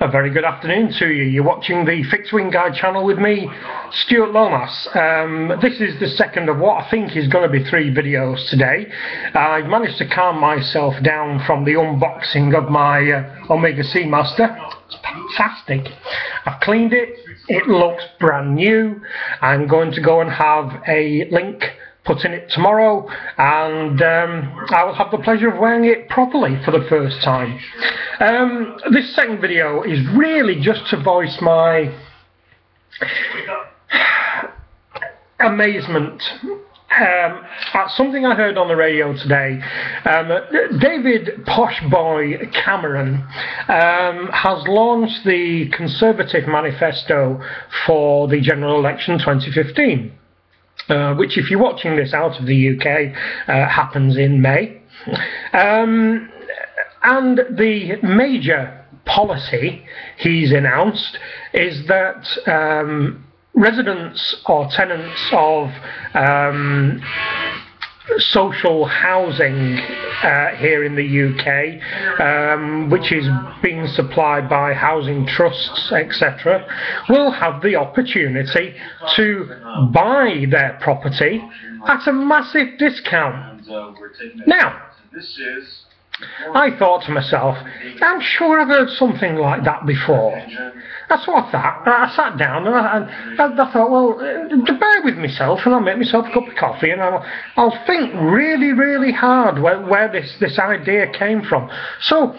A very good afternoon to you. You're watching the Fixed Wing Guide channel with me, Stuart Lomas. This is the second of what I think is going to be 3 videos today. I've managed to calm myself down from the unboxing of my Omega Seamaster. It's fantastic. I've cleaned it. It looks brand new. I'm going to go and have a link put in it tomorrow, and I will have the pleasure of wearing it properly for the first time. This second video is really just to voice my amazement at something I heard on the radio today. David Poshboy Cameron has launched the Conservative Manifesto for the general election 2015. Which, if you're watching this out of the UK, happens in May. And the major policy he's announced is that residents or tenants of social housing here in the UK, which is being supplied by housing trusts, etc., will have the opportunity to buy their property at a massive discount. Now, I thought to myself, I'm sure I've heard something like that before. That's what I thought. I sat down and I thought, well, to bear with myself, and I'll make myself a cup of coffee, and I'll think really hard where this idea came from. So,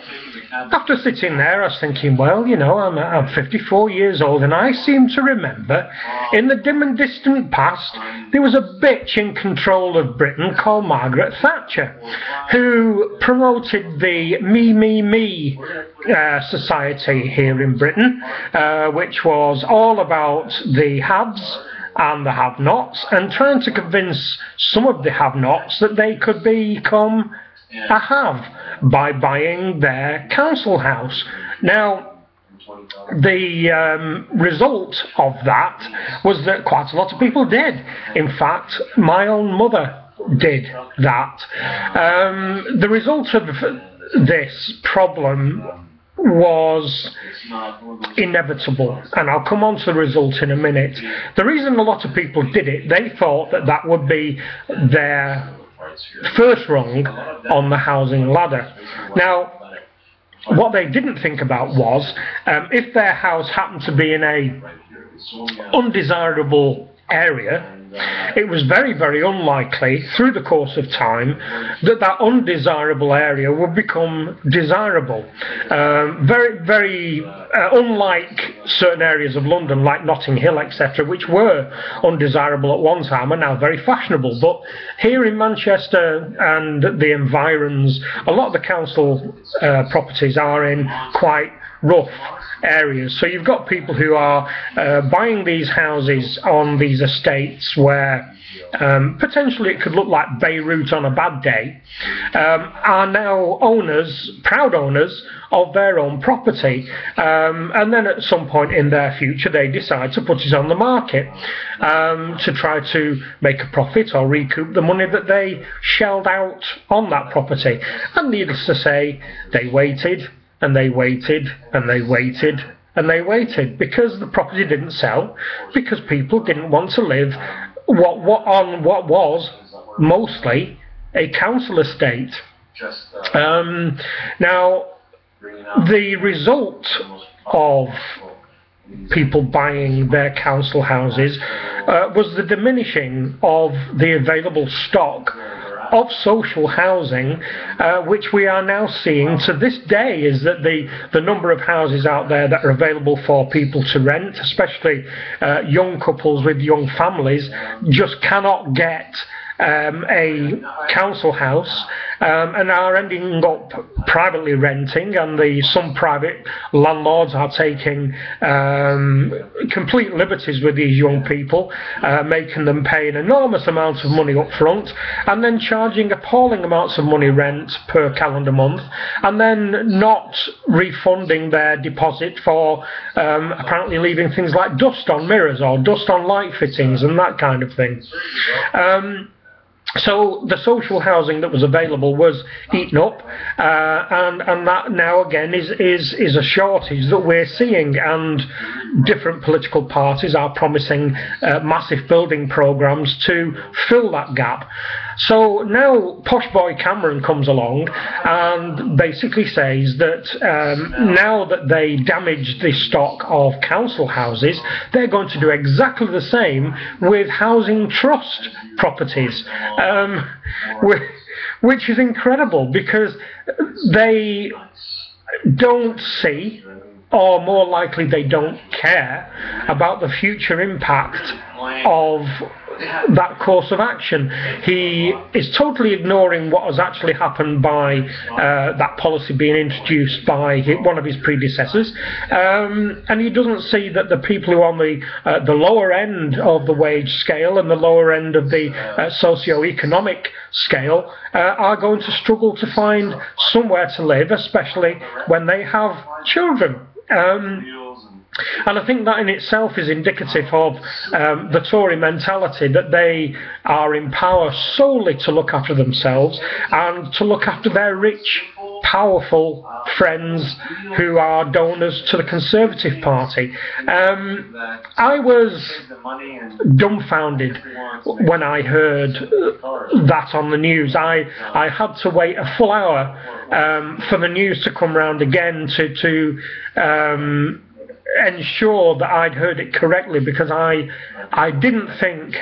after sitting there, I was thinking, well, you know, I'm 54 years old, and I seem to remember, in the dim and distant past, there was a bitch in control of Britain called Margaret Thatcher, who promoted the me society here in Britain, which was all about the haves and the have-nots, and trying to convince some of the have-nots that they could become a have by buying their council house. Now, the result of that was that quite a lot of people did. In fact, my own mother did that. The result of this problem was inevitable, and I'll come on to the result in a minute. The reason a lot of people did it, they thought that that would be their first rung on the housing ladder. Now, what they didn't think about was if their house happened to be in a undesirable area, it was very unlikely through the course of time that that undesirable area would become desirable. Very unlike certain areas of London like Notting Hill, etc., which were undesirable at one time, are now very fashionable. But here in Manchester and the environs, a lot of the council properties are in quite rough areas. So you've got people who are buying these houses on these estates where potentially it could look like Beirut on a bad day, are now owners, proud owners of their own property, and then at some point in their future they decide to put it on the market to try to make a profit or recoup the money that they shelled out on that property. And needless to say, they waited and they waited and they waited and they waited, because the property didn't sell, because people didn't want to live on what was mostly a council estate. Now, the result of people buying their council houses was the diminishing of the available stock of social housing, which we are now seeing to this day, is that the number of houses out there that are available for people to rent, especially young couples with young families, just cannot get a council house, and are ending up privately renting, and some private landlords are taking complete liberties with these young people, making them pay an enormous amount of money up front, and then charging appalling amounts of money rent per calendar month, and then not refunding their deposit for apparently leaving things like dust on mirrors or dust on light fittings and that kind of thing. So the social housing that was available was eaten up, and that now again is a shortage that we're seeing, and different political parties are promising massive building programs to fill that gap. So now Posh Boy Cameron comes along and basically says that now that they damaged the stock of council houses, they're going to do exactly the same with housing trust properties, which is incredible, because they don't see, or more likely they don't care about the future impact of that course of action. He is totally ignoring what has actually happened by that policy being introduced by one of his predecessors, and he doesn't see that the people who are on the lower end of the wage scale and the lower end of the socio-economic scale are going to struggle to find somewhere to live, especially when they have children. And I think that in itself is indicative of the Tory mentality, that they are in power solely to look after themselves and to look after their rich, powerful friends who are donors to the Conservative Party. I was dumbfounded when I heard that on the news. I had to wait a full hour for the news to come round again to ensure that I'd heard it correctly, because I didn't think,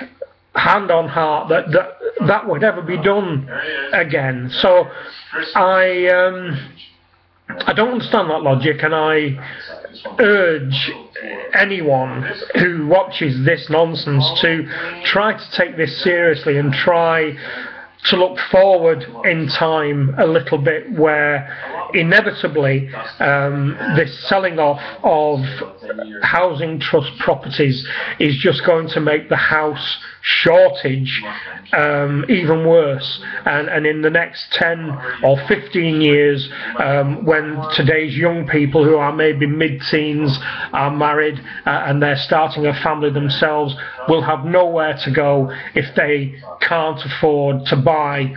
hand on heart, that would ever be done again. So I don't understand that logic, and I urge anyone who watches this nonsense to try to take this seriously and try to look forward in time a little bit, where inevitably this selling off of housing trust properties is just going to make the house shortage even worse, and in the next 10 or 15 years, when today's young people who are maybe mid-teens are married and they're starting a family themselves, will have nowhere to go if they can't afford to buy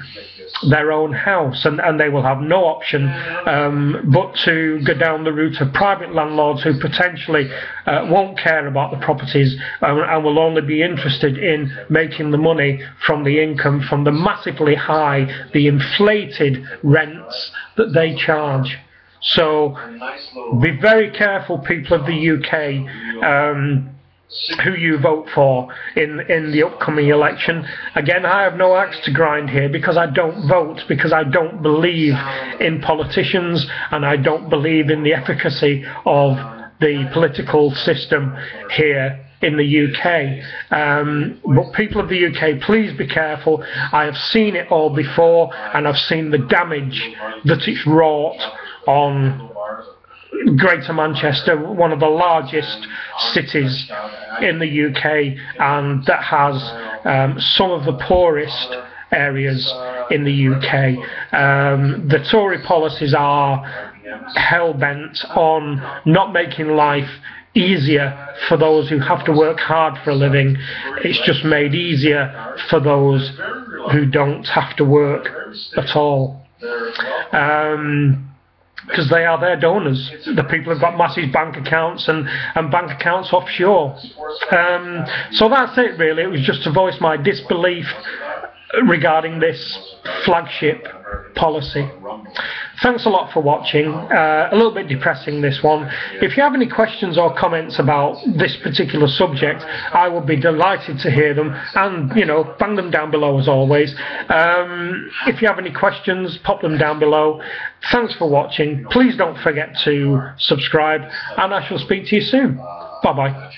their own house, and they will have no option but to go down the route of private landlords who potentially won't care about the properties and will only be interested in making the money from the income from the massively high, the inflated rents that they charge. So be very careful, people of the UK, who you vote for in the upcoming election. Again, I have no axe to grind here, because I don't vote, because I don't believe in politicians, and I don't believe in the efficacy of the political system here in the UK. But people of the UK, please be careful. I have seen it all before, and I've seen the damage that it's wrought on Greater Manchester, one of the largest cities in the UK, and that has some of the poorest areas in the UK. The Tory policies are hell-bent on not making life easier for those who have to work hard for a living. It's just made easier for those who don't have to work at all. Because they are their donors. The people have got massive bank accounts and bank accounts offshore. So that's it really. It was just to voice my disbelief regarding this flagship policy. Thanks a lot for watching. A little bit depressing, this one. If you have any questions or comments about this particular subject, I would be delighted to hear them, and bang them down below as always. If you have any questions, pop them down below. Thanks for watching. Please don't forget to subscribe, and I shall speak to you soon. Bye bye.